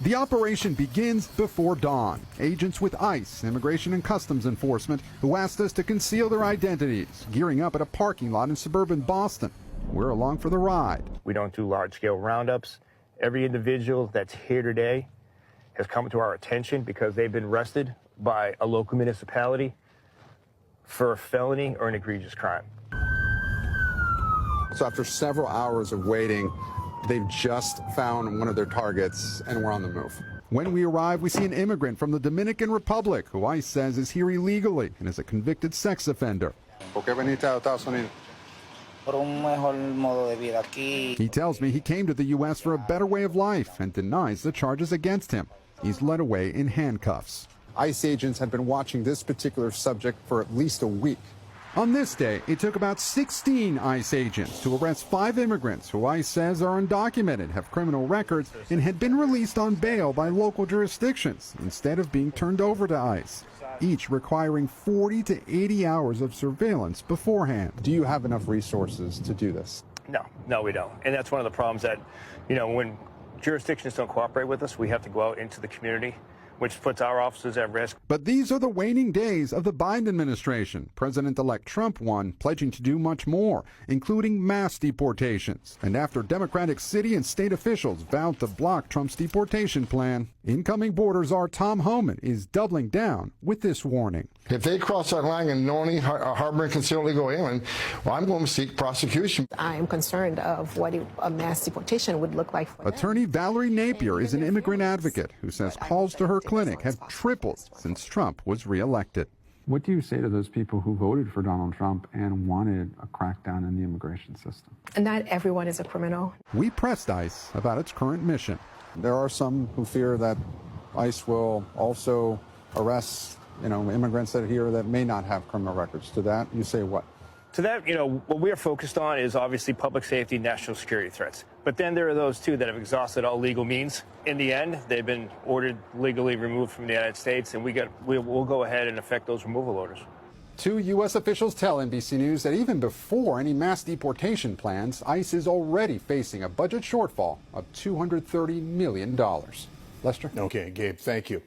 The operation begins before dawn. Agents with ICE, Immigration and Customs Enforcement, who asked us to conceal their identities, gearing up at a parking lot in suburban Boston. We're along for the ride. We don't do large-scale roundups. Every individual that's here today has come to our attention because they've been arrested by a local municipality for a felony or an egregious crime. So after several hours of waiting, they've just found one of their targets, and we're on the move. When we arrive, we see an immigrant from the Dominican Republic who ICE says is here illegally and is a convicted sex offender. He tells me he came to the U.S. for a better way of life and denies the charges against him. He's led away in handcuffs. ICE agents had been watching this particular subject for at least a week. On this day, it took about 16 ICE agents to arrest 5 immigrants who ICE says are undocumented, have criminal records, and had been released on bail by local jurisdictions instead of being turned over to ICE, each requiring 40 to 80 hours of surveillance beforehand. Do you have enough resources to do this? No, we don't. And that's one of the problems that, when jurisdictions don't cooperate with us, we have to go out into the community, which puts our officers at risk. But these are the waning days of the Biden administration. President-elect Trump won, pledging to do much more, including mass deportations. And after Democratic city and state officials vowed to block Trump's deportation plan, incoming border czar Tom Homan is doubling down with this warning. If they cross our line and knowingly harbor and conceal illegal alien, well, I'm going to seek prosecution. I am concerned of what a mass deportation would look like for them. Attorney Valerie Napier is an immigrant advocate who says calls to her clinic have tripled since Trump was reelected. What do you say to those people who voted for Donald Trump and wanted a crackdown in the immigration system? Not everyone is a criminal. We pressed ICE about its current mission. There are some who fear that ICE will also arrest, immigrants that are here that may not have criminal records. To that, you say what? To that, what we are focused on is obviously public safety, national security threats. But then there are those, too, that have exhausted all legal means. In the end, they've been ordered legally removed from the United States, and we'll go ahead and effect those removal orders. 2 U.S. officials tell NBC News that even before any mass deportation plans, ICE is already facing a budget shortfall of $230 million. Lester? Okay, Gabe, thank you.